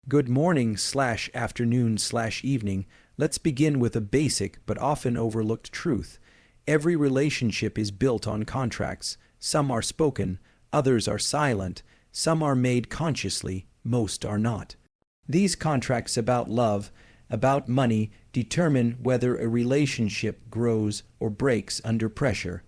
Good morning/afternoon/evening. Let's begin with a basic but often overlooked truth. Every relationship is built on contracts. Some are spoken, others are silent, some are made consciously, most are not. These contracts about love, about money, determine whether a relationship grows or breaks under pressure.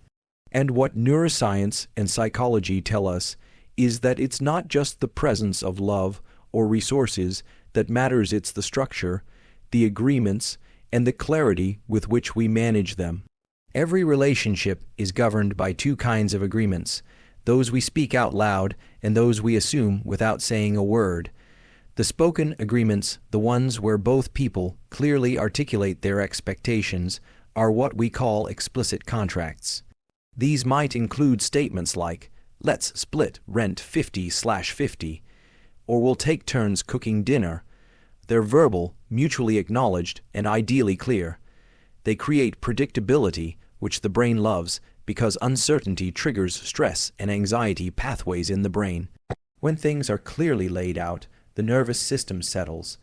And what neuroscience and psychology tell us is that it's not just the presence of love or resources that matters, it's the structure, the agreements, and the clarity with which we manage them. Every relationship is governed by two kinds of agreements, those we speak out loud and those we assume without saying a word. The spoken agreements, the ones where both people clearly articulate their expectations, are what we call explicit contracts. These might include statements like, "Let's split rent 50/50, or "We'll take turns cooking dinner." They're verbal, mutually acknowledged, and ideally clear. They create predictability, which the brain loves, because uncertainty triggers stress and anxiety pathways in the brain. When things are clearly laid out, the nervous system settles.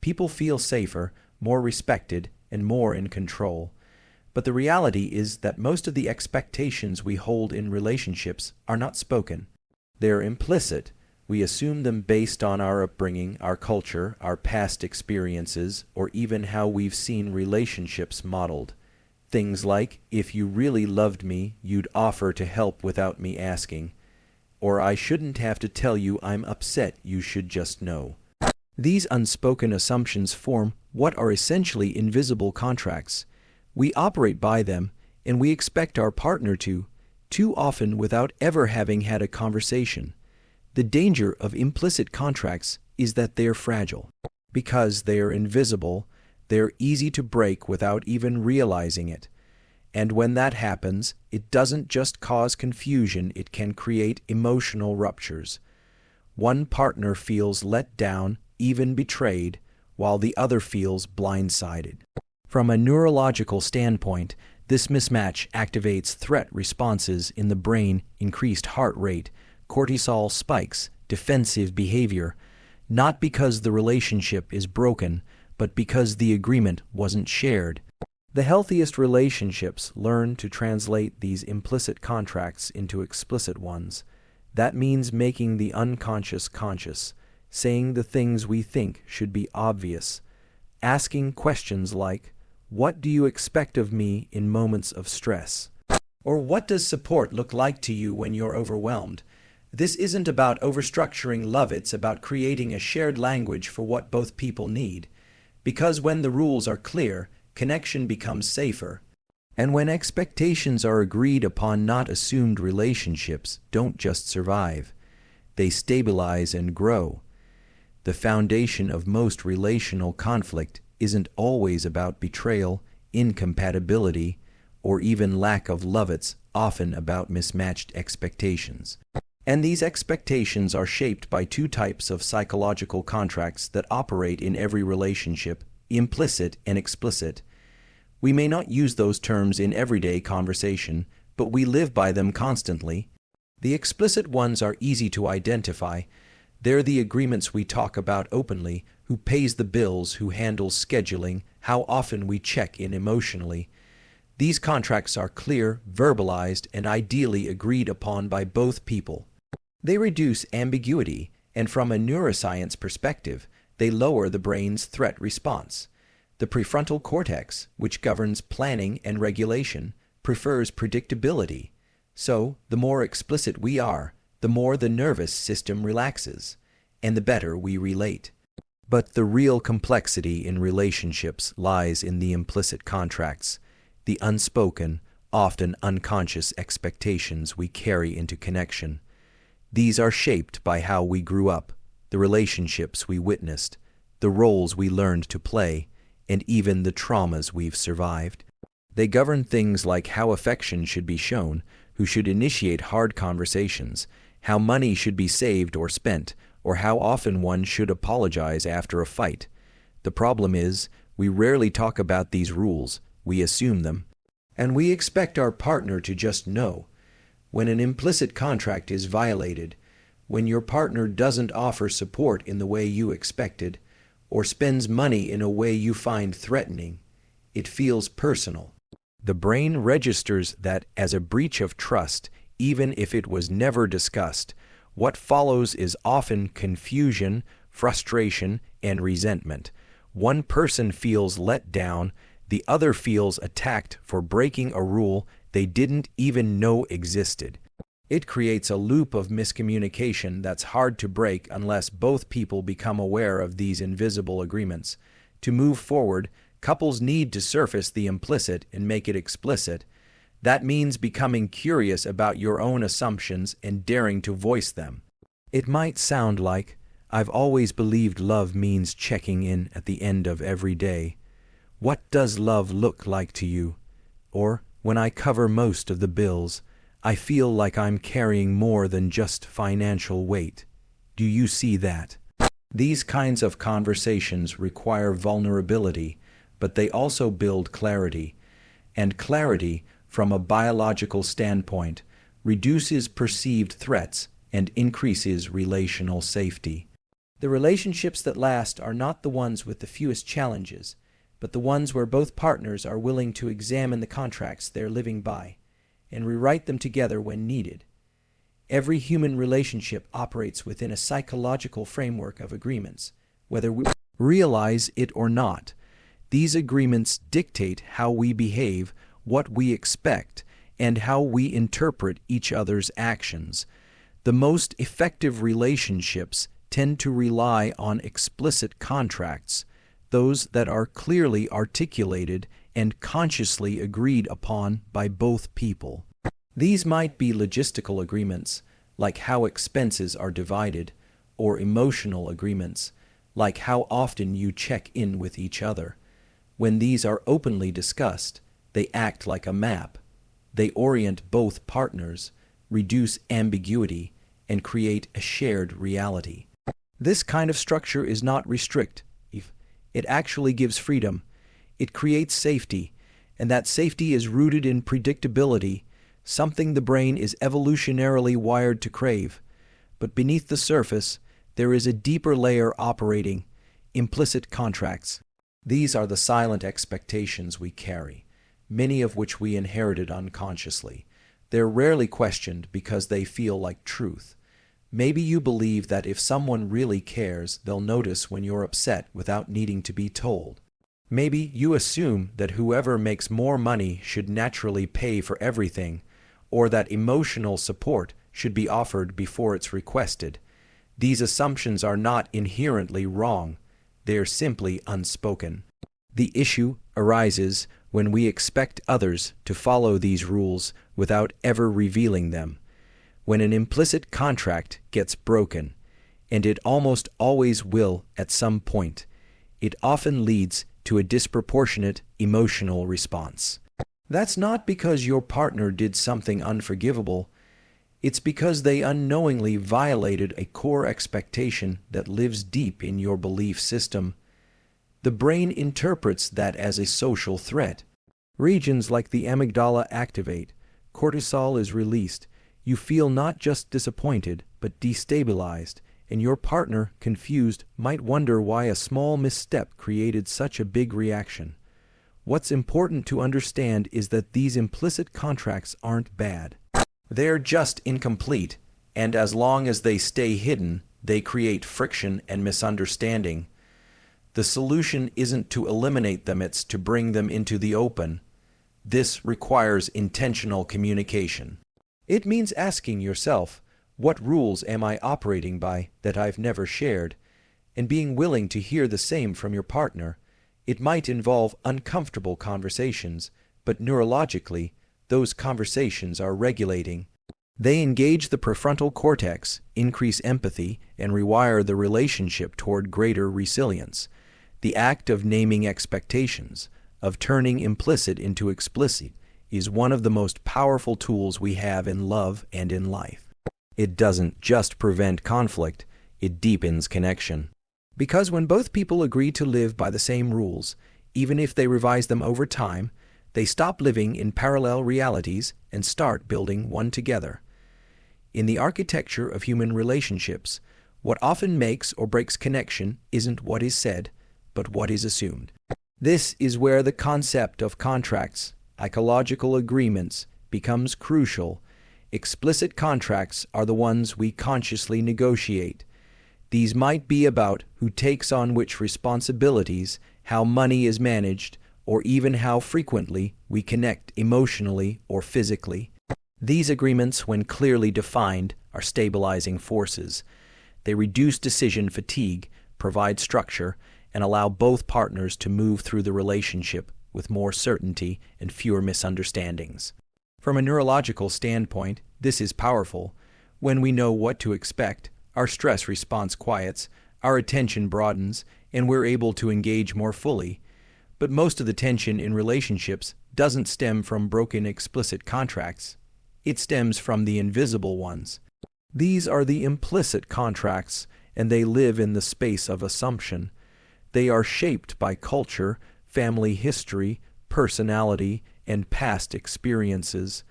People feel safer, more respected, and more in control. But the reality is that most of the expectations we hold in relationships are not spoken. They're implicit. We assume them based on our upbringing, our culture, our past experiences, or even how we've seen relationships modeled. Things like, "If you really loved me, you'd offer to help without me asking," or "I shouldn't have to tell you I'm upset, you should just know." These unspoken assumptions form what are essentially invisible contracts. We operate by them, and we expect our partner to, too often without ever having had a conversation. The danger of implicit contracts is that they're fragile. Because they're invisible, they're easy to break without even realizing it. And when that happens, it doesn't just cause confusion, it can create emotional ruptures. One partner feels let down, even betrayed, while the other feels blindsided. From a neurological standpoint, this mismatch activates threat responses in the brain, increased heart rate, cortisol spikes, defensive behavior, not because the relationship is broken, but because the agreement wasn't shared. The healthiest relationships learn to translate these implicit contracts into explicit ones. That means making the unconscious conscious, saying the things we think should be obvious, asking questions like, "What do you expect of me in moments of stress?" Or "What does support look like to you when you're overwhelmed?" This isn't about overstructuring love, it's about creating a shared language for what both people need. Because when the rules are clear, connection becomes safer. And when expectations are agreed upon, not assumed, relationships don't just survive. They stabilize and grow. The foundation of most relational conflict isn't always about betrayal, incompatibility, or even lack of love. It's often about mismatched expectations. And these expectations are shaped by two types of psychological contracts that operate in every relationship: implicit and explicit. We may not use those terms in everyday conversation, but we live by them constantly. The explicit ones are easy to identify. They're the agreements we talk about openly: who pays the bills, who handles scheduling, how often we check in emotionally. These contracts are clear, verbalized, and ideally agreed upon by both people. They reduce ambiguity, and from a neuroscience perspective, they lower the brain's threat response. The prefrontal cortex, which governs planning and regulation, prefers predictability. So, the more explicit we are, the more the nervous system relaxes, and the better we relate. But the real complexity in relationships lies in the implicit contracts, the unspoken, often unconscious expectations we carry into connection. These are shaped by how we grew up, the relationships we witnessed, the roles we learned to play, and even the traumas we've survived. They govern things like how affection should be shown, who should initiate hard conversations, how money should be saved or spent, or how often one should apologize after a fight. The problem is, we rarely talk about these rules, we assume them, and we expect our partner to just know. When an implicit contract is violated, When your partner doesn't offer support in the way you expected, or spends money in a way you find threatening, it feels personal. The brain registers that as a breach of trust, even if it was never discussed. What follows is often confusion, frustration, and resentment. One person feels let down, the other feels attacked for breaking a rule they didn't even know existed. It creates a loop of miscommunication that's hard to break unless both people become aware of these invisible agreements. To move forward, couples need to surface the implicit and make it explicit. That means becoming curious about your own assumptions and daring to voice them. It might sound like, "I've always believed love means checking in at the end of every day. What does love look like to you?" Or, "When I cover most of the bills, I feel like I'm carrying more than just financial weight. Do you see that?" These kinds of conversations require vulnerability, but they also build clarity. And clarity, from a biological standpoint, reduces perceived threats and increases relational safety. The relationships that last are not the ones with the fewest challenges, but the ones where both partners are willing to examine the contracts they're living by and rewrite them together when needed. Every human relationship operates within a psychological framework of agreements, whether we realize it or not. These agreements dictate how we behave, what we expect, and how we interpret each other's actions. The most effective relationships tend to rely on explicit contracts, those that are clearly articulated and consciously agreed upon by both people. These might be logistical agreements, like how expenses are divided, or emotional agreements, like how often you check in with each other. When these are openly discussed, they act like a map. They orient both partners, reduce ambiguity, and create a shared reality. This kind of structure is not restrictive. It actually gives freedom. It creates safety, and that safety is rooted in predictability, something the brain is evolutionarily wired to crave. But beneath the surface, there is a deeper layer operating: implicit contracts. These are the silent expectations we carry, many of which we inherited unconsciously. They're rarely questioned because they feel like truth. Maybe you believe that if someone really cares, they'll notice when you're upset without needing to be told. Maybe you assume that whoever makes more money should naturally pay for everything, or that emotional support should be offered before it's requested. These assumptions are not inherently wrong. They're simply unspoken. The issue arises when we expect others to follow these rules without ever revealing them. When an implicit contract gets broken, and it almost always will at some point, it often leads to a disproportionate emotional response. That's not because your partner did something unforgivable. It's because they unknowingly violated a core expectation that lives deep in your belief system. The brain interprets that as a social threat. Regions like the amygdala activate, cortisol is released, you feel not just disappointed, but destabilized, and your partner, confused, might wonder why a small misstep created such a big reaction. What's important to understand is that these implicit contracts aren't bad. They're just incomplete, and as long as they stay hidden, they create friction and misunderstanding. The solution isn't to eliminate them, it's to bring them into the open. This requires intentional communication. It means asking yourself, what rules am I operating by that I've never shared? And being willing to hear the same from your partner. It might involve uncomfortable conversations, but neurologically, those conversations are regulating. They engage the prefrontal cortex, increase empathy, and rewire the relationship toward greater resilience. The act of naming expectations, of turning implicit into explicit, is one of the most powerful tools we have in love and in life. It doesn't just prevent conflict, it deepens connection. Because when both people agree to live by the same rules, even if they revise them over time, they stop living in parallel realities and start building one together. In the architecture of human relationships, what often makes or breaks connection isn't what is said, but what is assumed. This is where the concept of contracts, ecological agreements, becomes crucial. Explicit contracts are the ones we consciously negotiate. These might be about who takes on which responsibilities, how money is managed, or even how frequently we connect emotionally or physically. These agreements, when clearly defined, are stabilizing forces. They reduce decision fatigue, provide structure, and allow both partners to move through the relationship with more certainty and fewer misunderstandings. From a neurological standpoint, this is powerful. When we know what to expect, our stress response quiets, our attention broadens, and we're able to engage more fully. But most of the tension in relationships doesn't stem from broken explicit contracts. It stems from the invisible ones. These are the implicit contracts, and they live in the space of assumption. They are shaped by culture, family history, personality, and past experiences.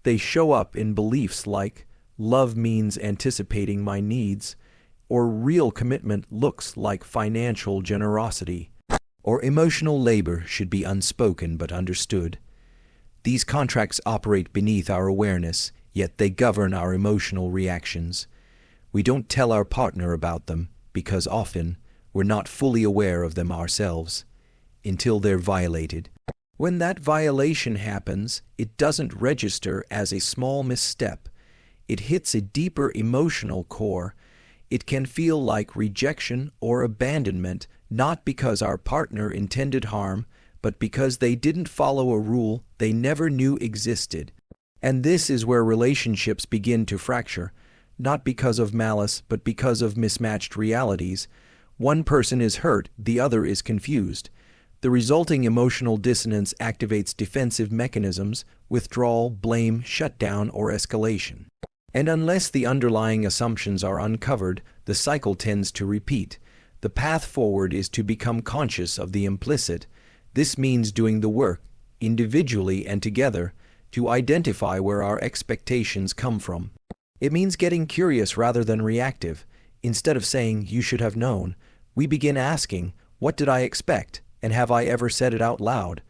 They show up in beliefs like, love means anticipating my needs, or real commitment looks like financial generosity, or emotional labor should be unspoken but understood. These contracts operate beneath our awareness, yet they govern our emotional reactions. We don't tell our partner about them because often we're not fully aware of them ourselves until they're violated. When that violation happens, it doesn't register as a small misstep. It hits a deeper emotional core. It can feel like rejection or abandonment, not because our partner intended harm, but because they didn't follow a rule they never knew existed. And this is where relationships begin to fracture, not because of malice, but because of mismatched realities. One person is hurt, the other is confused. The resulting emotional dissonance activates defensive mechanisms, withdrawal, blame, shutdown, or escalation. And unless the underlying assumptions are uncovered, the cycle tends to repeat. The path forward is to become conscious of the implicit. This means doing the work, individually and together, to identify where our expectations come from. It means getting curious rather than reactive. Instead of saying, "You should have known," we begin asking, "What did I expect? And have I ever said it out loud?"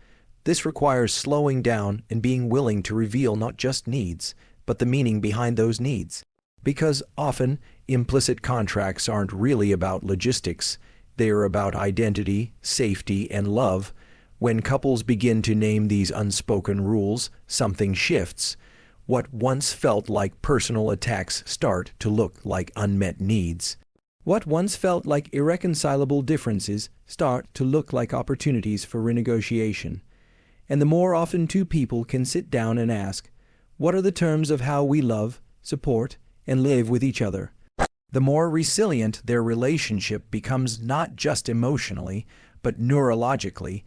This requires slowing down and being willing to reveal not just needs, but the meaning behind those needs. Because often, implicit contracts aren't really about logistics. They are about identity, safety, and love. When couples begin to name these unspoken rules, something shifts. What once felt like personal attacks start to look like unmet needs. What once felt like irreconcilable differences start to look like opportunities for renegotiation. And the more often two people can sit down and ask, what are the terms of how we love, support, and live with each other? The more resilient their relationship becomes, not just emotionally, but neurologically.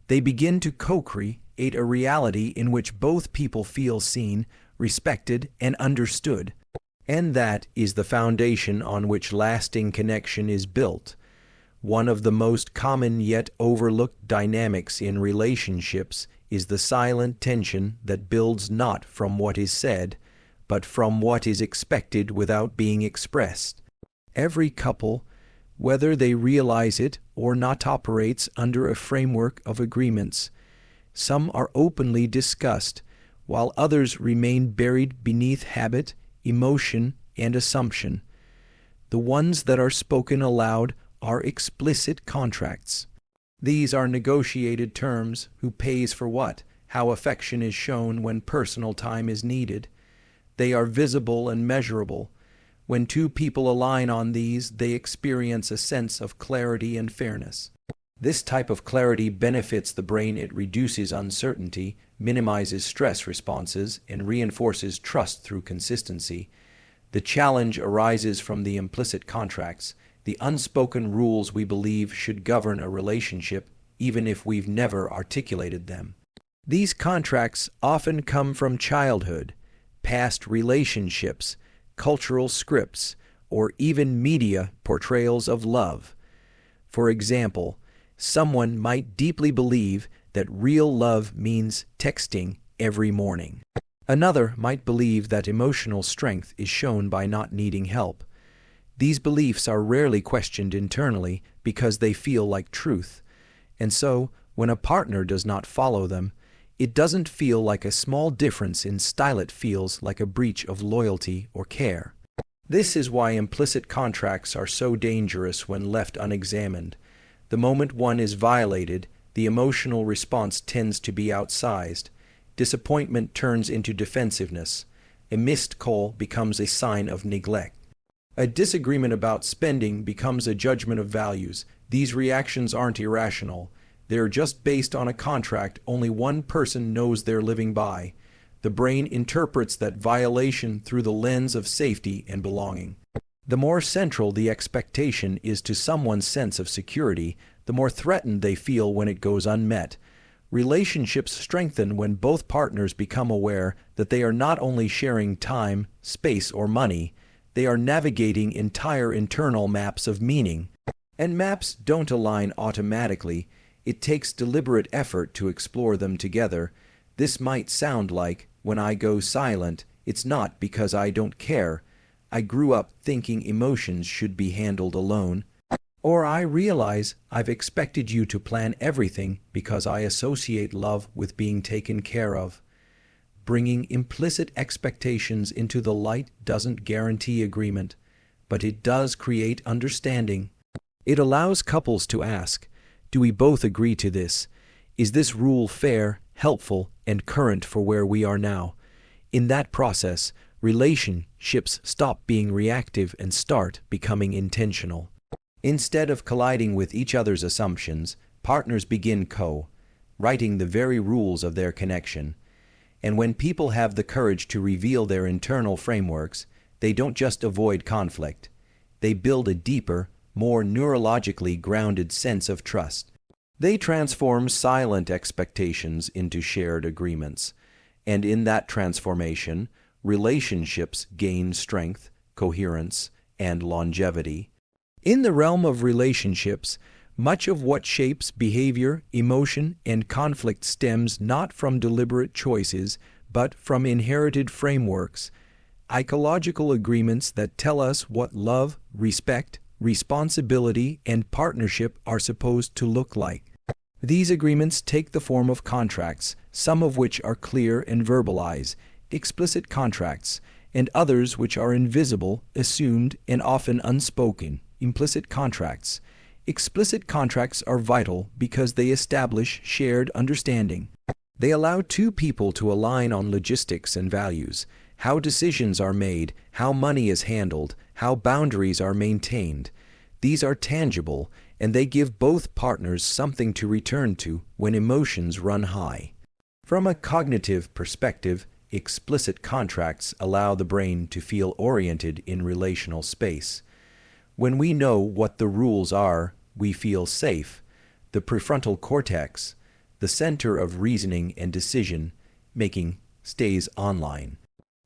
They begin to co-create a reality in which both people feel seen, respected, and understood. And that is the foundation on which lasting connection is built. One of the most common yet overlooked dynamics in relationships is the silent tension that builds not from what is said, but from what is expected without being expressed. Every couple, whether they realize it or not, operates under a framework of agreements. Some are openly discussed, while others remain buried beneath habit, emotion, and assumption. The ones that are spoken aloud are explicit contracts. These are negotiated terms: who pays for what, how affection is shown when personal time is needed. They are visible and measurable. When two people align on these, they experience a sense of clarity and fairness. This type of clarity benefits the brain. It reduces uncertainty, minimizes stress responses, and reinforces trust through consistency. The challenge arises from the implicit contracts, the unspoken rules we believe should govern a relationship, even if we've never articulated them. These contracts often come from childhood, past relationships, cultural scripts, or even media portrayals of love. For example, someone might deeply believe that real love means texting every morning. Another might believe that emotional strength is shown by not needing help. These beliefs are rarely questioned internally because they feel like truth, and so, when a partner does not follow them, it doesn't feel like a small difference in style, it feels like a breach of loyalty or care. This is why implicit contracts are so dangerous when left unexamined. The moment one is violated, the emotional response tends to be outsized. Disappointment turns into defensiveness. A missed call becomes a sign of neglect. A disagreement about spending becomes a judgment of values. These reactions aren't irrational. They're just based on a contract only one person knows they're living by. The brain interprets that violation through the lens of safety and belonging. The more central the expectation is to someone's sense of security, the more threatened they feel when it goes unmet. Relationships strengthen when both partners become aware that they are not only sharing time, space, or money, they are navigating entire internal maps of meaning. And maps don't align automatically. It takes deliberate effort to explore them together. This might sound like, when I go silent, it's not because I don't care. I grew up thinking emotions should be handled alone. Or I realize I've expected you to plan everything because I associate love with being taken care of. Bringing implicit expectations into the light doesn't guarantee agreement, but it does create understanding. It allows couples to ask, do we both agree to this? Is this rule fair, helpful, and current for where we are now? In that process, relationships stop being reactive and start becoming intentional. Instead of colliding with each other's assumptions, partners begin writing the very rules of their connection. And when people have the courage to reveal their internal frameworks, they don't just avoid conflict. They build a deeper, more neurologically grounded sense of trust. They transform silent expectations into shared agreements. And in that transformation, relationships gain strength, coherence, and longevity. In the realm of relationships, much of what shapes behavior, emotion, and conflict stems not from deliberate choices, but from inherited frameworks, ecological agreements that tell us what love, respect, responsibility, and partnership are supposed to look like. These agreements take the form of contracts, some of which are clear and verbalized, explicit contracts, and others which are invisible, assumed, and often unspoken, implicit contracts. Explicit contracts are vital because they establish shared understanding. They allow two people to align on logistics and values, how decisions are made, how money is handled, how boundaries are maintained. These are tangible, and they give both partners something to return to when emotions run high. From a cognitive perspective, explicit contracts allow the brain to feel oriented in relational space. When we know what the rules are, we feel safe. The prefrontal cortex, the center of reasoning and decision-making, stays online.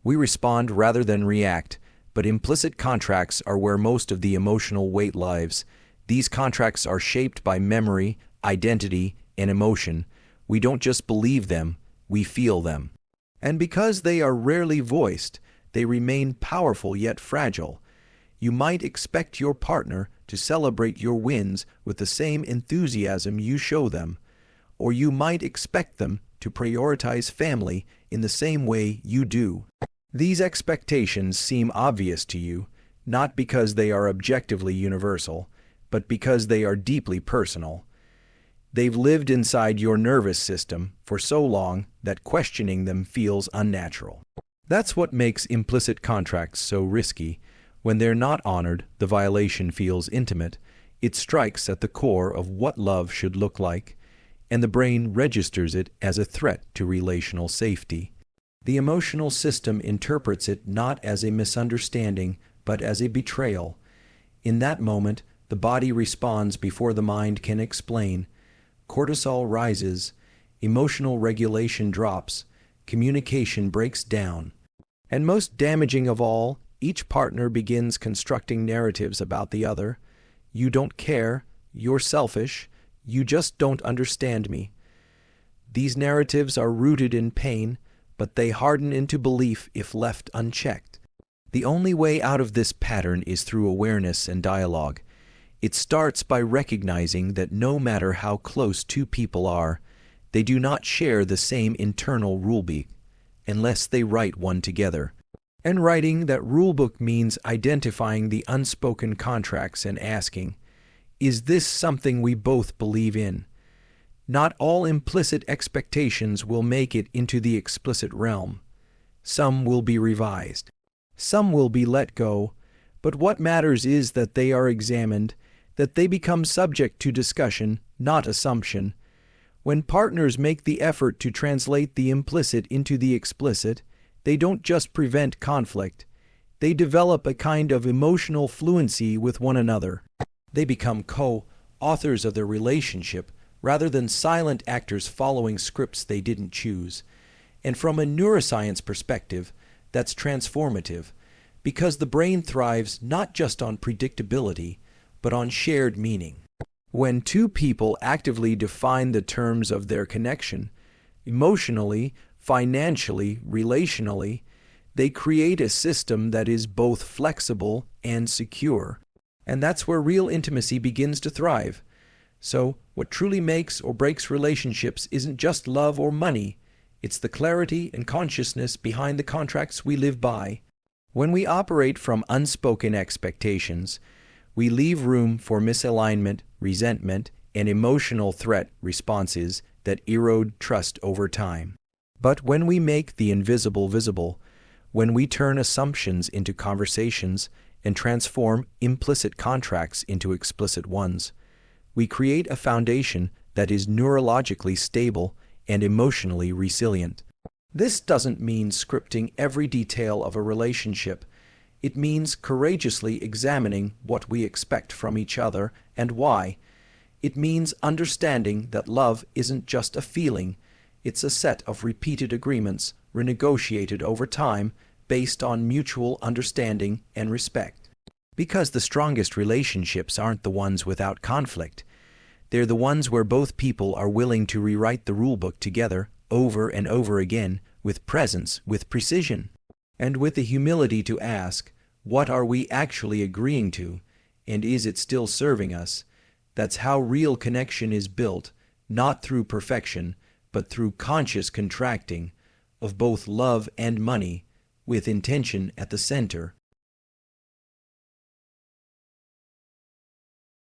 We respond rather than react, but implicit contracts are where most of the emotional weight lies. These contracts are shaped by memory, identity, and emotion. We don't just believe them, we feel them. And because they are rarely voiced, they remain powerful yet fragile. You might expect your partner to celebrate your wins with the same enthusiasm you show them, or you might expect them to prioritize family in the same way you do. These expectations seem obvious to you, not because they are objectively universal, but because they are deeply personal. They've lived inside your nervous system for so long that questioning them feels unnatural. That's what makes implicit contracts so risky. When they're not honored, the violation feels intimate. It strikes at the core of what love should look like, and the brain registers it as a threat to relational safety. The emotional system interprets it not as a misunderstanding, but as a betrayal. In that moment, the body responds before the mind can explain. Cortisol rises, emotional regulation drops, communication breaks down. And most damaging of all, each partner begins constructing narratives about the other. You don't care, you're selfish, you just don't understand me. These narratives are rooted in pain, but they harden into belief if left unchecked. The only way out of this pattern is through awareness and dialogue. It starts by recognizing that no matter how close two people are, they do not share the same internal rulebook, unless they write one together. And writing that rulebook means identifying the unspoken contracts and asking, is this something we both believe in? Not all implicit expectations will make it into the explicit realm. Some will be revised. Some will be let go, but what matters is that they are examined, that they become subject to discussion, not assumption. When partners make the effort to translate the implicit into the explicit, they don't just prevent conflict. They develop a kind of emotional fluency with one another. They become co-authors of their relationship rather than silent actors following scripts they didn't choose. And from a neuroscience perspective, that's transformative, because the brain thrives not just on predictability, but on shared meaning. When two people actively define the terms of their connection, emotionally, financially, relationally, they create a system that is both flexible and secure. And that's where real intimacy begins to thrive. So, what truly makes or breaks relationships isn't just love or money, it's the clarity and consciousness behind the contracts we live by. When we operate from unspoken expectations, we leave room for misalignment, resentment, and emotional threat responses that erode trust over time. But when we make the invisible visible, when we turn assumptions into conversations and transform implicit contracts into explicit ones, we create a foundation that is neurologically stable and emotionally resilient. This doesn't mean scripting every detail of a relationship. It means courageously examining what we expect from each other and why. It means understanding that love isn't just a feeling, it's a set of repeated agreements renegotiated over time based on mutual understanding and respect. Because the strongest relationships aren't the ones without conflict. They're the ones where both people are willing to rewrite the rulebook together over and over again with presence, with precision, and with the humility to ask, what are we actually agreeing to, and is it still serving us? That's how real connection is built, not through perfection, but through conscious contracting of both love and money, with intention at the center.